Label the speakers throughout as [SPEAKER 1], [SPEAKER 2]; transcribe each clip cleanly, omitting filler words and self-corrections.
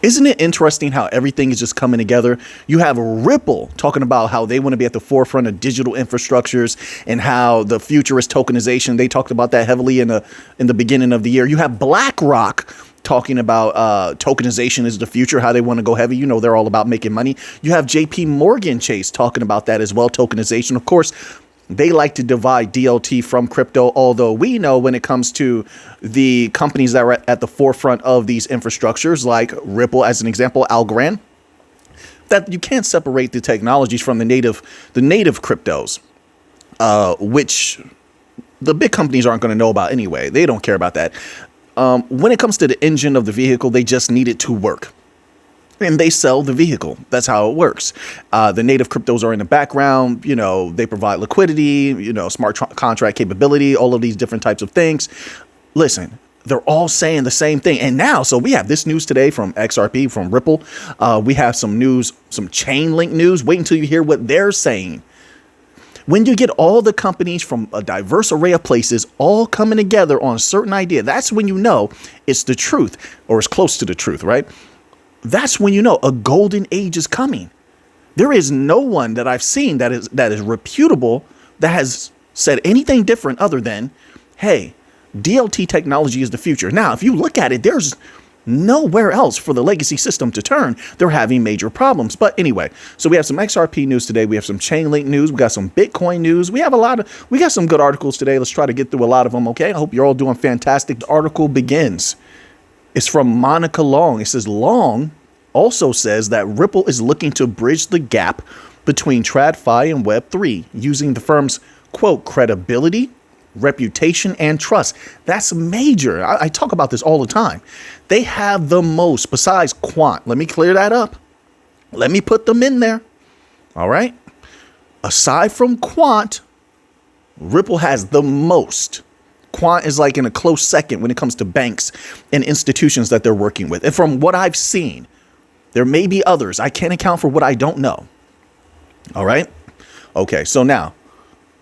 [SPEAKER 1] Isn't it interesting how everything is just coming together? You have Ripple talking about how they want to be at the forefront of digital infrastructures and how the future is tokenization. They talked about that heavily in the beginning of the year. You have BlackRock talking about tokenization is the future, how they want to go heavy. You know, they're all about making money. You have JP Morgan Chase talking about that as well, tokenization. Of course, they like to divide DLT from crypto, although we know when it comes to the companies that are at the forefront of these infrastructures, like Ripple, as an example, Algorand, that you can't separate the technologies from the native cryptos, which the big companies aren't going to know about anyway. They don't care about that. When it comes to the engine of the vehicle, they just need it to work. And they sell the vehicle. That's how it works. The native cryptos are in the background. You know, they provide liquidity, you know, smart contract capability, all of these different types of things. Listen, they're all saying the same thing. And now, so we have this news today from XRP, from Ripple. We have some news, some Chainlink news. Wait until you hear what they're saying. When you get all the companies from a diverse array of places all coming together on a certain idea, that's when you know it's the truth, or it's close to the truth, right? That's when you know a golden age is coming. There is no one that I've seen that is reputable that has said anything different other than, hey, DLT technology is the future. Now, if you look at it, there's nowhere else for the legacy system to turn. They're having major problems. But anyway, so we have some XRP news today. We have some Chainlink news. We got some Bitcoin news. We got some good articles today. Let's try to get through a lot of them. Okay. I hope you're all doing fantastic. The article begins. It's from Monica Long. It says Long also says that Ripple is looking to bridge the gap between TradFi and Web3 using the firm's, quote, credibility, reputation, and trust. That's major. I talk about this all the time. They have the most besides Quant. Let me clear that up. Let me put them in there. All right. Aside from Quant, Ripple has the most. Quant is like in a close second when it comes to banks and institutions that they're working with. And from what I've seen, there may be others. I can't account for what I don't know. All right. Okay. So now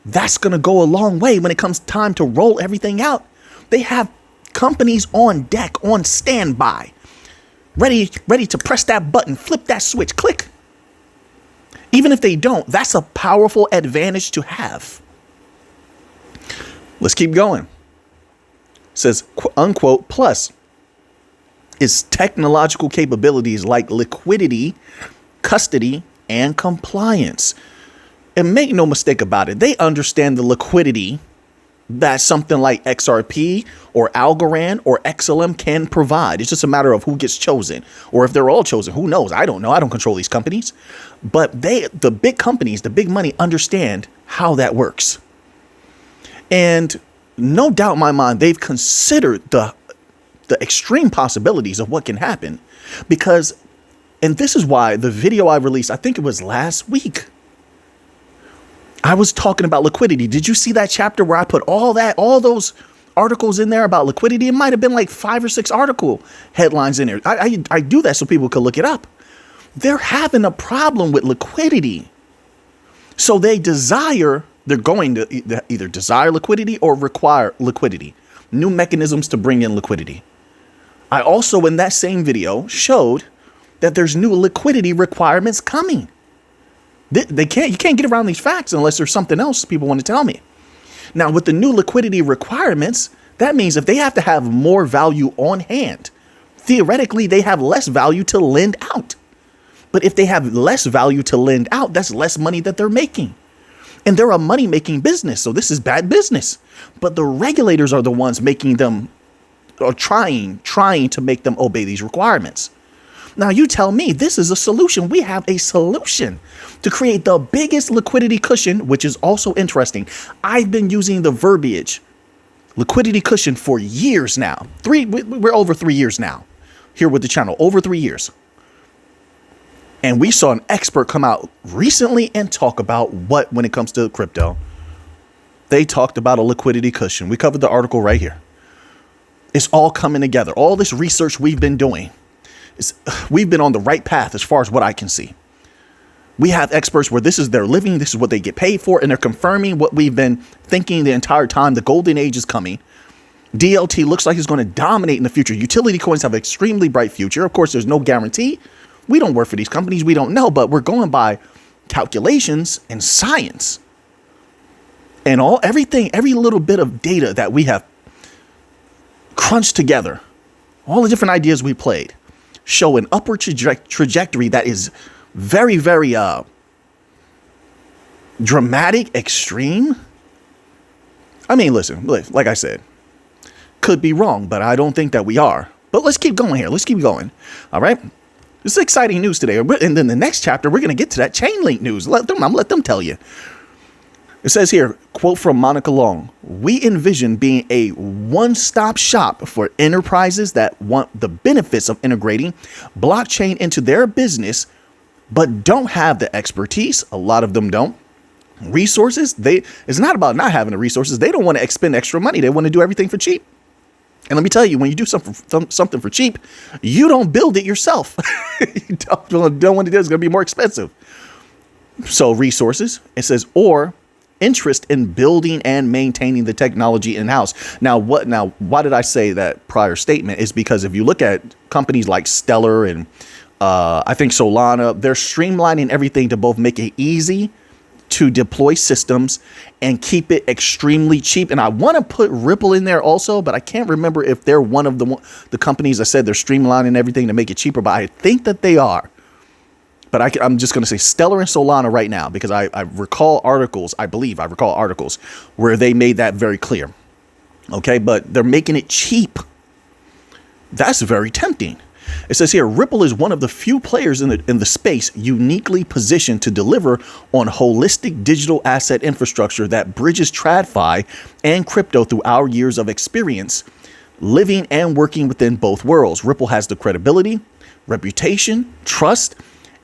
[SPEAKER 1] that's going to go a long way when it comes time to roll everything out. They have companies on deck, on standby, ready to press that button, flip that switch, click. Even if they don't, that's a powerful advantage to have. Let's keep going. It says, unquote, plus its technological capabilities like liquidity, custody, and compliance. And make no mistake about it, they understand the liquidity that something like XRP or Algorand or XLM can provide. It's just a matter of who gets chosen, or if they're all chosen. Who knows? I don't know. I don't control these companies. But the big companies, the big money, understand how that works. And no doubt in my mind, they've considered the extreme possibilities of what can happen. Because, and this is why the video I released, I think it was last week, I was talking about liquidity. Did you see that chapter where I put all those articles in there about liquidity? It might have been like 5 or 6 article headlines in there. I do that so people could look it up. They're having a problem with liquidity. So they're going to either desire liquidity or require liquidity. New mechanisms to bring in liquidity. I also, in that same video, showed that there's new liquidity requirements coming. You can't get around these facts unless there's something else people want to tell me. Now, with the new liquidity requirements, that means if they have to have more value on hand, theoretically, they have less value to lend out. But if they have less value to lend out, that's less money that they're making. And they're a money-making business, so this is bad business. But the regulators are the ones making them, or trying to make them obey these requirements. Now, you tell me this is a solution. We have a solution to create the biggest liquidity cushion, which is also interesting. I've been using the verbiage liquidity cushion for years now. We're over 3 years now here with the channel, over 3 years. And we saw an expert come out recently and talk about when it comes to crypto, they talked about a liquidity cushion. We covered the article right here. It's all coming together. All this research we've been doing. We've been on the right path as far as what I can see. We have experts where this is their living, this is what they get paid for, and they're confirming what we've been thinking the entire time. The golden age is coming, DLT looks like it's going to dominate in the future. Utility coins have an extremely bright future. Of course, there's no guarantee. We don't work for these companies. We don't know, but we're going by calculations and science. And everything, every little bit of data that we have crunched together, all the different ideas we played, show an upward trajectory that is very, very dramatic, extreme. I mean, listen, like I said, could be wrong, but I don't think that we are. But let's keep going here. Let's keep going. All right. This is exciting news today. And then the next chapter, we're going to get to that chain link news. Let them tell you. It says here, quote from Monica Long, "We envision being a one-stop shop for enterprises that want the benefits of integrating blockchain into their business, but don't have the expertise." A lot of them don't. Resources, it's not about not having the resources. They don't want to expend extra money. They want to do everything for cheap. And let me tell you, when you do something for cheap, you don't build it yourself. You don't want to do it. It's going to be more expensive. So resources, it says, or interest in building and maintaining the technology in-house. Now, why did I say that prior statement? Is because if you look at companies like Stellar and I think Solana, they're streamlining everything to both make it easy to deploy systems and keep it extremely cheap. And I want to put Ripple in there also, but I can't remember if they're one of the companies that said they're streamlining everything to make it cheaper, but I think that they are. But I'm just going to say Stellar and Solana right now, because I recall articles, I recall articles where they made that very clear. Okay, but they're making it cheap. That's very tempting. It says here, Ripple is one of the few players in the space uniquely positioned to deliver on holistic digital asset infrastructure that bridges TradFi and crypto through our years of experience living and working within both worlds. Ripple has the credibility, reputation, trust,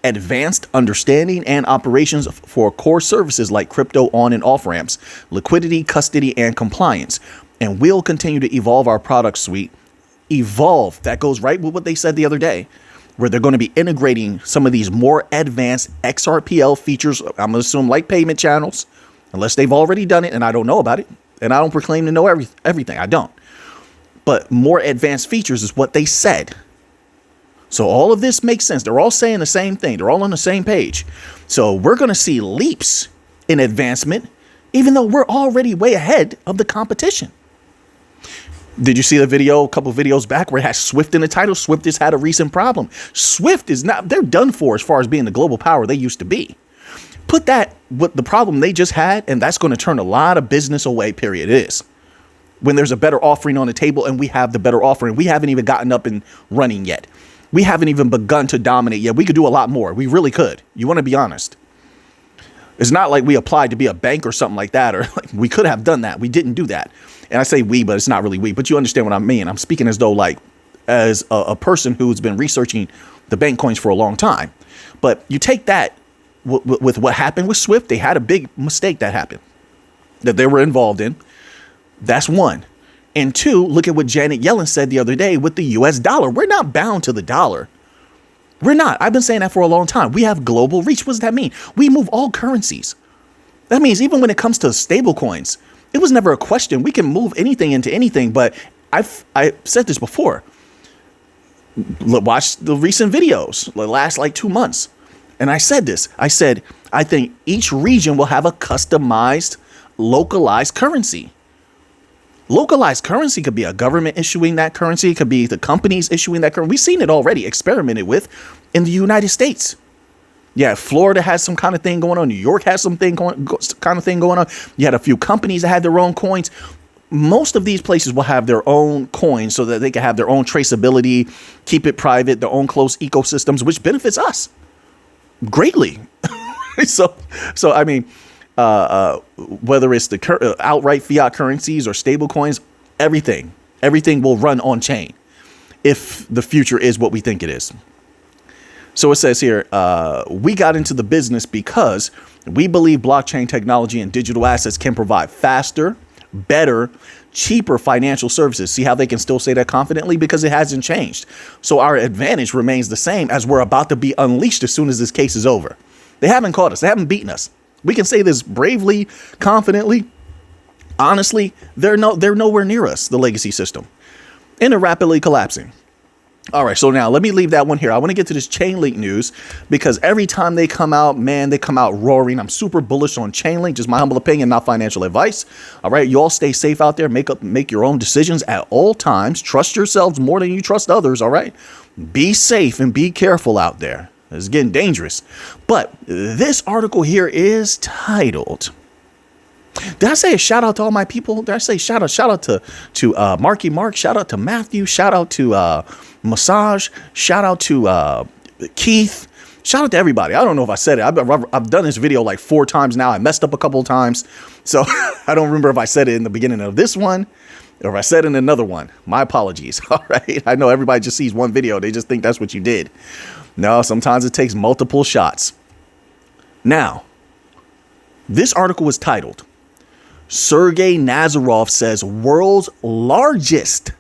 [SPEAKER 1] advanced understanding, and operations for core services like crypto on and off ramps, liquidity, custody, and compliance. And we'll continue to evolve our product suite. Evolve, that goes right with what they said the other day, where they're going to be integrating some of these more advanced XRPL features. I'm going to assume like payment channels, unless they've already done it and I don't know about it. And I don't proclaim to know everything. I don't. But more advanced features is what they said. So all of this makes sense. They're all saying the same thing. They're all on the same page. So we're going to see leaps in advancement, even though we're already way ahead of the competition. Did you see the video a couple videos back where it has Swift in the title? Swift has had a recent problem. Swift is not, they're done for as far as being the global power they used to be. Put that with the problem they just had, and that's going to turn a lot of business away, period. It is. When there's a better offering on the table and we have the better offering, we haven't even gotten up and running yet. We haven't even begun to dominate yet. We could do a lot more. We really could. You want to be honest. It's not like we applied to be a bank or something like that, or like we could have done that. We didn't do that. And I say we, but it's not really we, but you understand what I mean. I'm speaking as though like as a person who's been researching the bank coins for a long time. But you take that with what happened with Swift. They had a big mistake that happened that they were involved in. That's one. And two, look at what Janet Yellen said the other day with the US dollar. We're not bound to the dollar. We're not. I've been saying that for a long time. We have global reach. What does that mean? We move all currencies. That means even when it comes to stable coins, it was never a question. We can move anything into anything. But I've said this before. Watch the recent videos, the last like 2 months. And I said this. I said, I think each region will have a customized, localized currency. Localized currency could be a government issuing that currency. It could be the companies issuing that currency. We've seen it already experimented with in the United States. Yeah, Florida has some kind of thing going on. New York has some kind of thing going on. You had a few companies that had their own coins. Most of these places will have their own coins so that they can have their own traceability, keep it private, their own closed ecosystems, which benefits us greatly. So I mean, whether it's the outright fiat currencies or stable coins, everything will run on chain if the future is what we think it is. So it says here, we got into the business because we believe blockchain technology and digital assets can provide faster, better, cheaper financial services. See how they can still say that confidently? Because it hasn't changed. So our advantage remains the same as we're about to be unleashed as soon as this case is over. They haven't caught us. They haven't beaten us. We can say this bravely, confidently. Honestly, they're nowhere near us, the legacy system, and they're rapidly collapsing. All right, so now let me leave that one here. I want to get to this Chainlink news because every time they come out, man, they come out roaring. I'm super bullish on Chainlink, just my humble opinion, not financial advice. All right, you all stay safe out there. Make your own decisions at all times. Trust yourselves more than you trust others. All right, be safe and be careful out there. It's getting dangerous. But this article here is titled. Did I say a shout out to all my people? Did I say shout out to Marky Mark? Shout out to Matthew. Shout out to Massage. Shout out to Keith. Shout out to everybody. I don't know if I said it. I've done this video like 4 times now. I messed up a couple of times. So I don't remember if I said it in the beginning of this one or if I said it in another one. My apologies. All right. I know everybody just sees one video. They just think that's what you did. No, sometimes it takes multiple shots. Now, this article was titled, Sergey Nazarov says world's largest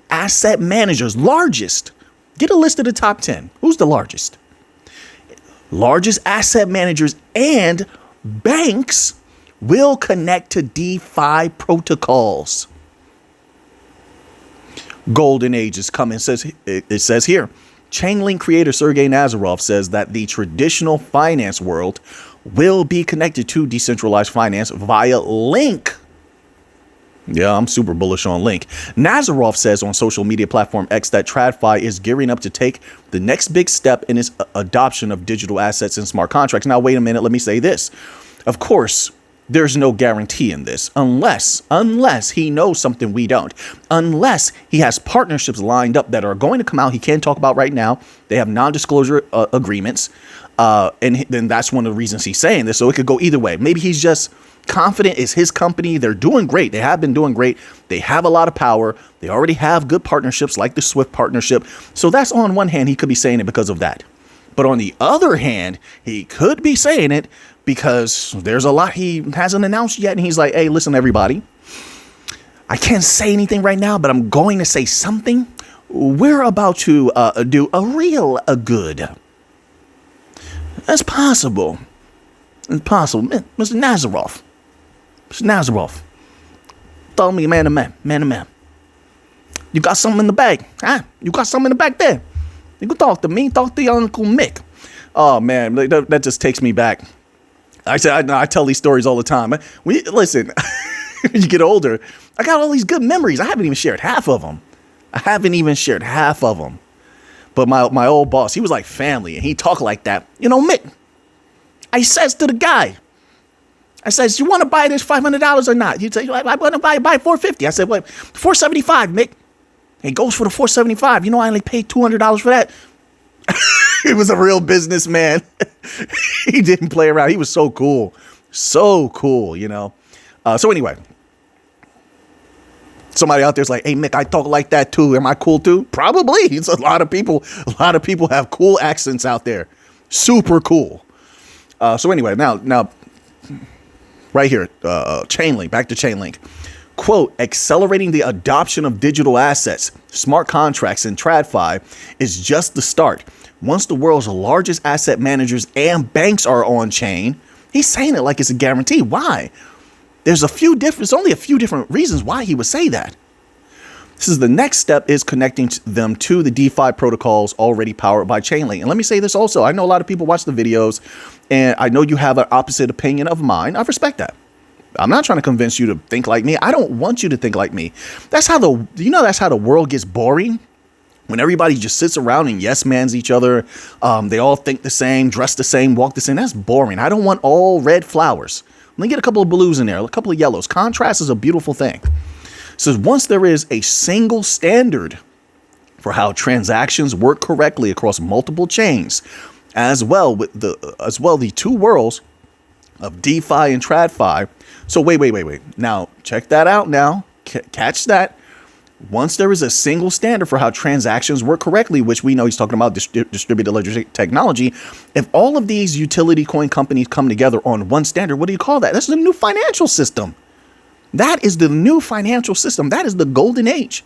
[SPEAKER 1] asset managers, largest. Get a list of the top 10. Who's the largest? Largest asset managers and banks will connect to DeFi protocols. Golden age is coming. It says here, Chainlink creator Sergey Nazarov says that the traditional finance world will be connected to decentralized finance via Link. Yeah, I'm super bullish on Link. Nazarov says on social media platform X that TradFi is gearing up to take the next big step in its adoption of digital assets and smart contracts. Now, wait a minute. Let me say this. Of course, there's no guarantee in this unless he knows something we don't, unless he has partnerships lined up that are going to come out. He can't talk about right now. They have non-disclosure agreements. And then that's one of the reasons he's saying this. So it could go either way. Maybe he's just confident it's his company. They're doing great. They have been doing great. They have a lot of power. They already have good partnerships like the Swift partnership. So that's on one hand, he could be saying it because of that. But on the other hand, he could be saying it because there's a lot he hasn't announced yet. And he's like, hey, listen, everybody, I can't say anything right now, but I'm going to say something. We're about to do a real good. That's possible. It's possible. Mr. Nazarov. Mr. Nazarov. Tell me man to man. You got something in the bag. Huh? You got something in the bag there. You can talk to me. Talk to your Uncle Mick. Oh, man. That just takes me back. I tell these stories all the time. Listen, when you get older, I got all these good memories. I haven't even shared half of them. But my old boss, he was like family, and he talked like that. You know, Mick, I says to the guy, I says, you want to buy this $500 or not? He'd say, I want to buy $450. I said, what? $475, Mick. He goes for the $475. You know, I only paid $200 for that. He was a real businessman. He didn't play around. He was so cool. So cool, you know. So anyway, somebody out there's like, hey, Mick, I talk like that too. Am I cool too? Probably. It's a lot of people have cool accents out there. Super cool. So anyway, now right here, Chainlink, back to Chainlink. Quote, accelerating the adoption of digital assets, smart contracts, and TradFi is just the start. Once the world's largest asset managers and banks are on chain, he's saying it like it's a guarantee. Why? There's only a few different reasons why he would say that. This is the next step is connecting them to the DeFi protocols already powered by Chainlink. And let me say this also. I know a lot of people watch the videos, and I know you have an opposite opinion of mine. I respect that. I'm not trying to convince you to think like me. I don't want you to think like me. That's how the world gets boring. When everybody just sits around and yes mans each other, they all think the same, dress the same, walk the same. That's boring. I don't want all red flowers. Let me get a couple of blues in there, a couple of yellows. Contrast is a beautiful thing. So once there is a single standard for how transactions work correctly across multiple chains, as well the two worlds of DeFi and TradFi. So wait. Now check that out. Now catch that. Once there is a single standard for how transactions work correctly, which we know he's talking about distributed ledger technology, if all of these utility coin companies come together on one standard, what do you call that? That's the new financial system. That is the new financial system. That is the golden age.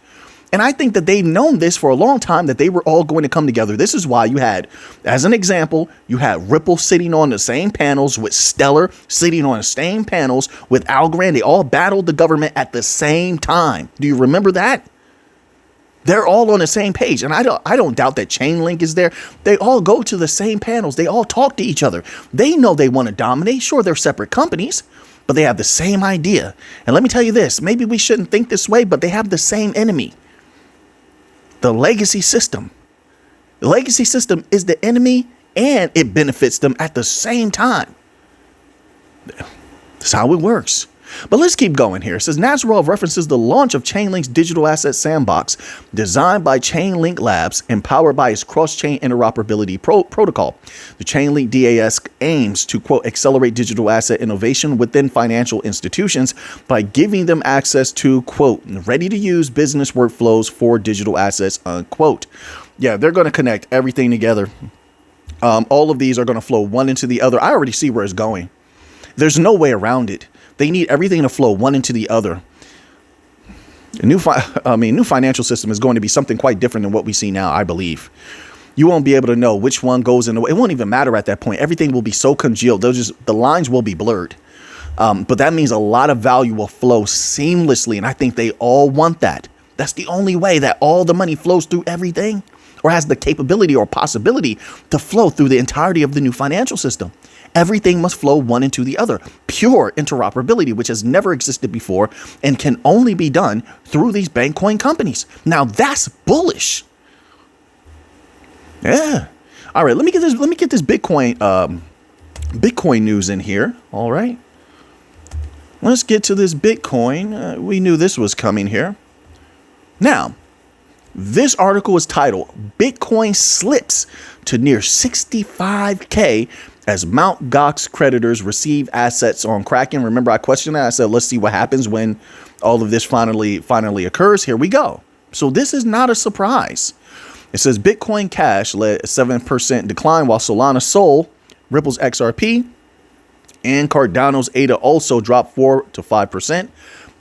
[SPEAKER 1] And I think that they've known this for a long time, that they were all going to come together. This is why you had, as an example, you had Ripple sitting on the same panels with Stellar sitting on the same panels with Algorand. They all battled the government at the same time. Do you remember that? They're all on the same page. And I don't doubt that Chainlink is there. They all go to the same panels. They all talk to each other. They know they want to dominate. Sure, they're separate companies, but they have the same idea. And let me tell you this, maybe we shouldn't think this way, but they have the same enemy. The legacy system. The legacy system is the enemy and it benefits them at the same time. That's how it works. But let's keep going here. It says Nazarov references the launch of Chainlink's digital asset sandbox, designed by Chainlink Labs and powered by its cross-chain interoperability protocol. The Chainlink DAS aims to, quote, accelerate digital asset innovation within financial institutions by giving them access to, quote, ready-to-use business workflows for digital assets, unquote. Yeah, they're going to connect everything together. All of these are going to flow one into the other. I already see where it's going. There's no way around it. They need everything to flow one into the other. A new financial system is going to be something quite different than what we see now, I believe. You won't be able to know which one goes in the way. It won't even matter at that point. Everything will be so congealed. The lines will be blurred. But that means a lot of value will flow seamlessly. And I think they all want that. That's the only way that all the money flows through everything, or has the capability or possibility to flow through the entirety of the new financial system. Everything must flow one into the other. Pure interoperability, which has never existed before and can only be done through these bank coin companies. Now that's bullish. Yeah. All right. Let me get this Bitcoin news in here. All right. Let's get to this Bitcoin. We knew this was coming here. Now, this article is titled Bitcoin Slips to Near 65K as Mt. Gox creditors receive assets on Kraken. Remember, I questioned that. I said, let's see what happens when all of this finally occurs. Here we go. So this is not a surprise. It says Bitcoin Cash led a 7% decline, while Solana Sol, Ripple's XRP, and Cardano's ADA also dropped 4 to 5%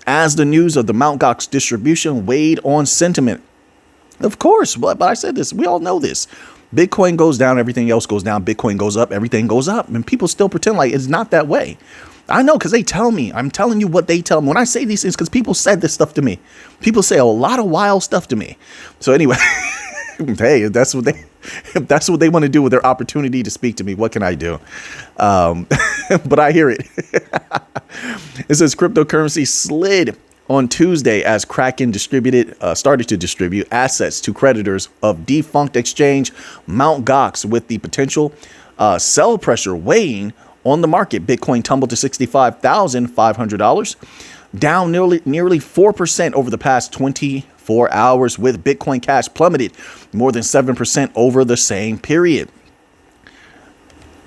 [SPEAKER 1] as the news of the Mt. Gox distribution weighed on sentiment. Of course, but I said this. We all know this. Bitcoin goes down, everything else goes down. Bitcoin goes up, everything goes up. And people still pretend like it's not that way. I know, because they tell me. I'm telling you what they tell me. When I say these things, because people said this stuff to me. People say a lot of wild stuff to me. So anyway, hey, if that's what they want to do with their opportunity to speak to me, what can I do? But I hear it. It says cryptocurrency slid on Tuesday as Kraken started to distribute assets to creditors of defunct exchange Mt. Gox, with the potential sell pressure weighing on the market. Bitcoin tumbled to $65,500, down nearly 4% over the past 24 hours, with Bitcoin Cash plummeted more than 7% over the same period.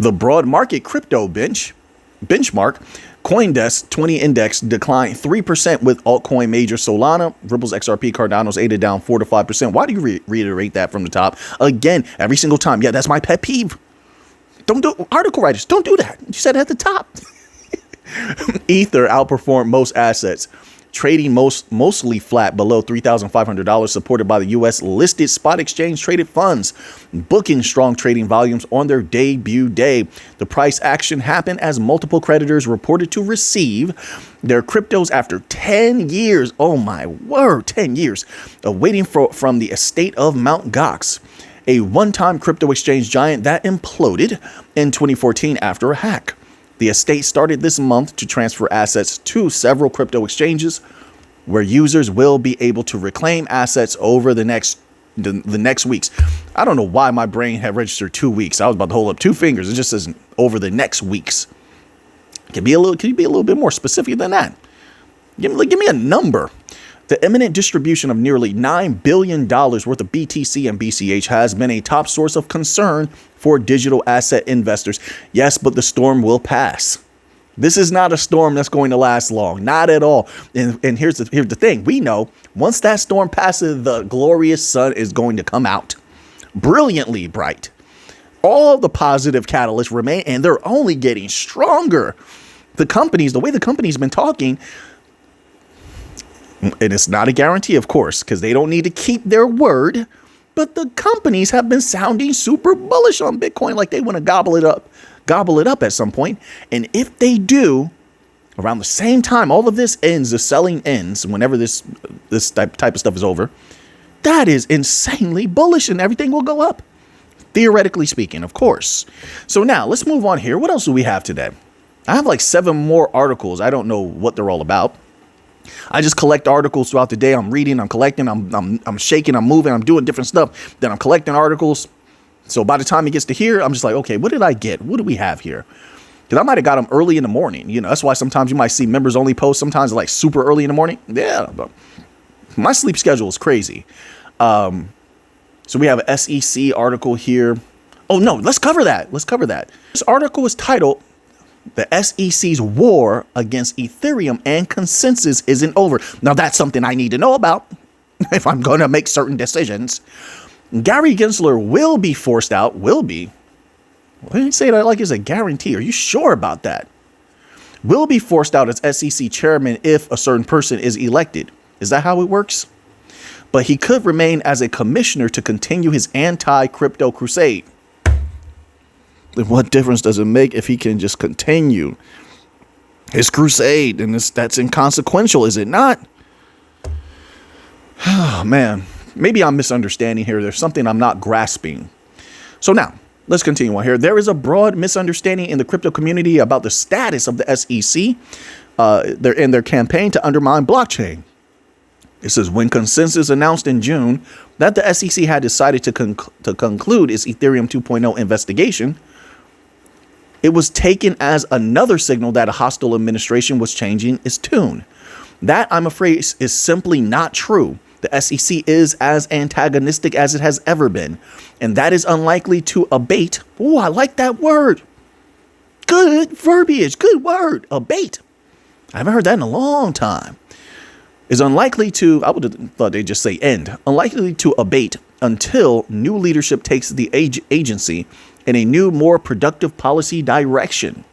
[SPEAKER 1] The broad market crypto benchmark CoinDesk 20 index declined 3%, with altcoin major Solana, Ripple's XRP, Cardano's ADA down 4 to 5%. Why do you reiterate that from the top? Again, every single time. Yeah, that's my pet peeve. Don't do article writers. Don't do that. You said it at the top. Ether outperformed most assets, trading mostly flat below $3,500, supported by the U.S. listed spot exchange traded funds, booking strong trading volumes on their debut day. The price action happened as multiple creditors reported to receive their cryptos after 10 years. Oh my word, 10 years of waiting from the estate of Mt. Gox, a one-time crypto exchange giant that imploded in 2014 after a hack. The estate started this month to transfer assets to several crypto exchanges, where users will be able to reclaim assets over the next weeks. I don't know why my brain had registered 2 weeks. I was about to hold up 2 fingers. It just says over the next weeks. Can you be a little bit more specific than that? Give me a number. The imminent distribution of nearly $9 billion worth of BTC and BCH has been a top source of concern for digital asset investors. Yes, but the storm will pass. This is not a storm that's going to last long. Not at all. And here's the thing. We know once that storm passes, the glorious sun is going to come out brilliantly bright. All the positive catalysts remain, and they're only getting stronger. The way the company's been talking, And it's not a guarantee, of course, because they don't need to keep their word. But the companies have been sounding super bullish on Bitcoin, like they want to gobble it up at some point. And if they do, around the same time all of this ends, the selling ends, whenever this type of stuff is over, that is insanely bullish and everything will go up. Theoretically speaking, of course. So now let's move on here. What else do we have today? I have like 7 more articles. I don't know what they're all about. I just collect articles throughout the day. I'm reading, I'm collecting, I'm shaking, I'm moving, I'm doing different stuff. Then I'm collecting articles. So by the time it gets to here, I'm just like, okay, what did I get? What do we have here? Because I might have got them early in the morning. You know, that's why sometimes you might see members only posts. Sometimes like super early in the morning. Yeah, but my sleep schedule is crazy. So we have an SEC article here. Oh no, let's cover that. This article is titled "The SEC's War Against Ethereum and Consensus Isn't Over." Now that's something I need to know about if I'm going to make certain decisions. Gary Gensler will be forced out. Will be. Why do you say that like it's a guarantee? Are you sure about that? Will be forced out as SEC chairman if a certain person is elected. Is that how it works? But he could remain as a commissioner to continue his anti-crypto crusade. What difference does it make if he can just continue his crusade? And that's inconsequential, is it not? Oh, man. Maybe I'm misunderstanding here. There's something I'm not grasping. So now, let's continue on here. There is a broad misunderstanding in the crypto community about the status of the SEC. They're in their campaign to undermine blockchain. It says, when Consensus announced in June that the SEC had decided to conclude its Ethereum 2.0 investigation, it was taken as another signal that a hostile administration was changing its tune. That, I'm afraid, is simply not true. The SEC is as antagonistic as it has ever been, and that is unlikely to abate. Oh, I like that word. Good verbiage. Good word. Abate. I haven't heard that in a long time. Is unlikely to, I would have thought they'd just say end, unlikely to abate until new leadership takes the agency in a new, more productive policy direction.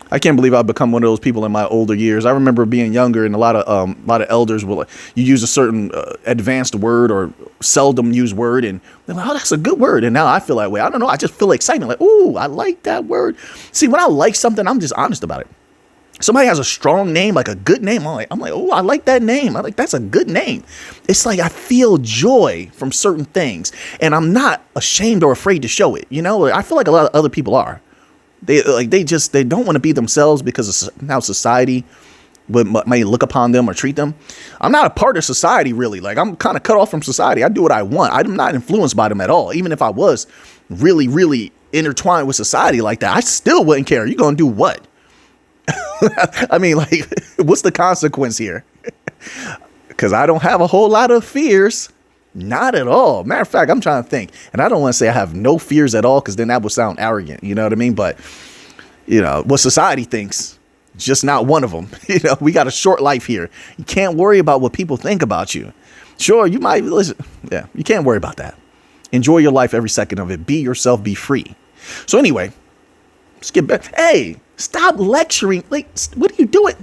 [SPEAKER 1] I can't believe I've become one of those people in my older years. I remember being younger and a lot of elders will, you use a certain advanced word or seldom used word and they're like, oh, that's a good word. And now I feel that way. I don't know. I just feel excitement. Like, ooh, I like that word. See, when I like something, I'm just honest about it. Somebody has a strong name, like a good name. I'm like, oh, I like that name. I like, that's a good name. It's like I feel joy from certain things and I'm not ashamed or afraid to show it. You know, I feel like a lot of other people are. They don't want to be themselves because of how society may look upon them or treat them. I'm not a part of society, really. Like, I'm kind of cut off from society. I do what I want. I'm not influenced by them at all. Even if I was really, really intertwined with society like that, I still wouldn't care. You're going to do what? I mean, like, what's the consequence here? Because I don't have a whole lot of fears. Not at all. Matter of fact, I'm trying to think. And I don't want to say I have no fears at all, because then that would sound arrogant. You know what I mean? But, you know, what society thinks, just not one of them. You know, we got a short life here. You can't worry about what people think about you. Sure, you might listen. Yeah, you can't worry about that. Enjoy your life every second of it. Be yourself. Be free. So anyway, let's get back. Hey, stop lecturing. Like, what are you doing?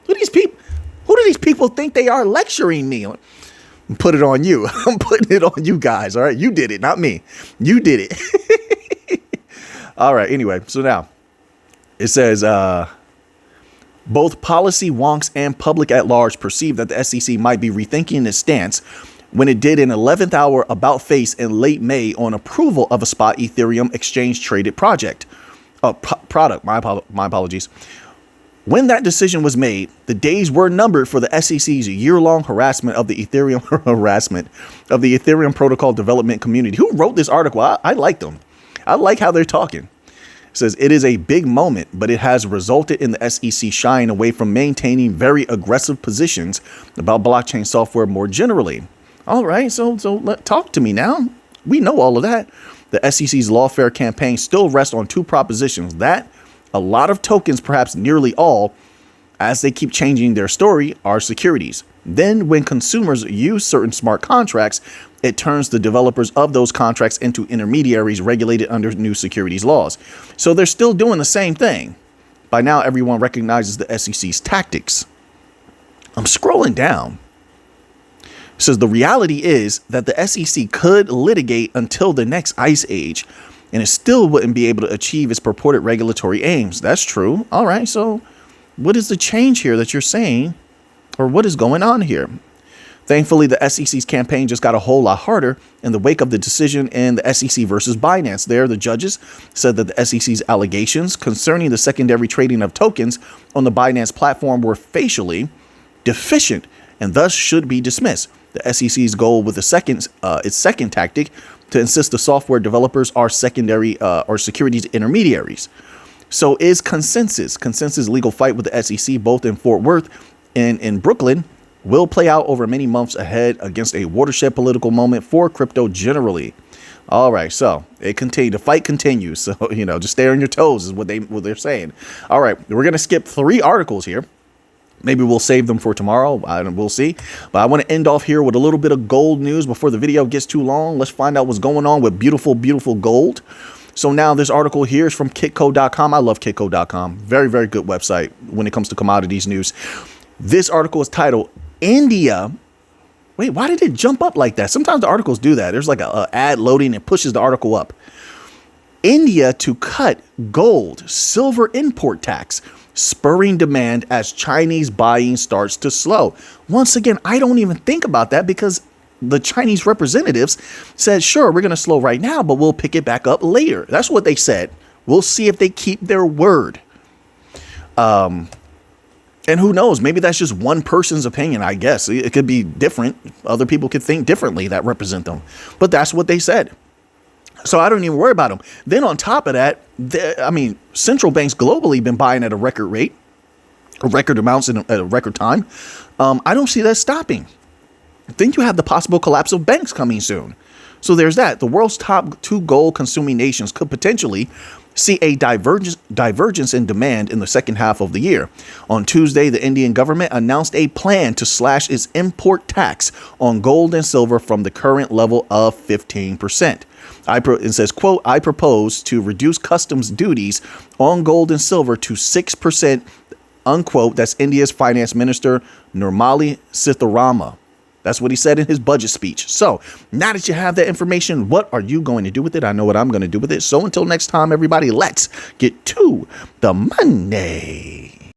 [SPEAKER 1] Who do these people think they are lecturing me? Put it on you. I'm putting it on you guys. All right. You did it, not me. You did it. All right. Anyway, so now it says both policy wonks and public at large perceive that the SEC might be rethinking its stance when it did an 11th hour about face in late May on approval of a spot Ethereum exchange traded product. My apologies. When that decision was made, the days were numbered for the SEC's year-long harassment of the Ethereum protocol development community. Who wrote this article? I like them. I like how they're talking. It says it is a big moment, but it has resulted in the SEC shying away from maintaining very aggressive positions about blockchain software more generally. All right, so talk to me now. We know all of that. The SEC's lawfare campaign still rests on two propositions: that a lot of tokens, perhaps nearly all, as they keep changing their story, are securities. Then when consumers use certain smart contracts, it turns the developers of those contracts into intermediaries regulated under new securities laws. So they're still doing the same thing. By now, everyone recognizes the SEC's tactics. I'm scrolling down. It says the reality is that the SEC could litigate until the next ice age, and it still wouldn't be able to achieve its purported regulatory aims. That's true. All right. So what is the change here that you're saying, or what is going on here? Thankfully, the SEC's campaign just got a whole lot harder in the wake of the decision in the SEC versus Binance. There, the judges said that the SEC's allegations concerning the secondary trading of tokens on the Binance platform were facially deficient and thus should be dismissed. The SEC's goal with its second tactic to insist the software developers are secondary or securities intermediaries. So is Consensus legal fight with the SEC both in Fort Worth and in Brooklyn will play out over many months ahead against a watershed political moment for crypto generally. All right, so the fight continues. So, just stay on your toes is what they're saying. All right, we're going to skip 3 articles here. Maybe we'll save them for tomorrow. We'll see. But I want to end off here with a little bit of gold news before the video gets too long. Let's find out what's going on with beautiful, beautiful gold. So now this article here is from kitco.com. I love kitco.com. Very, very good website when it comes to commodities news. This article is titled India. Wait, why did it jump up like that? Sometimes the articles do that. There's like a ad loading and pushes the article up. India to cut gold, silver import tax, spurring demand as Chinese buying starts to slow. Once again, I don't even think about that because the Chinese representatives said, sure, we're going to slow right now, but we'll pick it back up later. That's what they said. We'll see if they keep their word. And who knows? Maybe that's just one person's opinion, I guess. It could be different. Other people could think differently that represent them. But that's what they said. So I don't even worry about them. Then on top of that, central banks globally been buying at a record rate, record amounts at a record time. I don't see that stopping. Then you have the possible collapse of banks coming soon. So there's that. The world's top 2 gold consuming nations could potentially see a divergence in demand in the second half of the year. On Tuesday, the Indian government announced a plan to slash its import tax on gold and silver from the current level of 15%. It says, quote, I propose to reduce customs duties on gold and silver to 6%, unquote. That's India's finance minister, Nirmala Sitharaman. That's what he said in his budget speech. So now that you have that information, what are you going to do with it? I know what I'm going to do with it. So until next time, everybody, let's get to the money.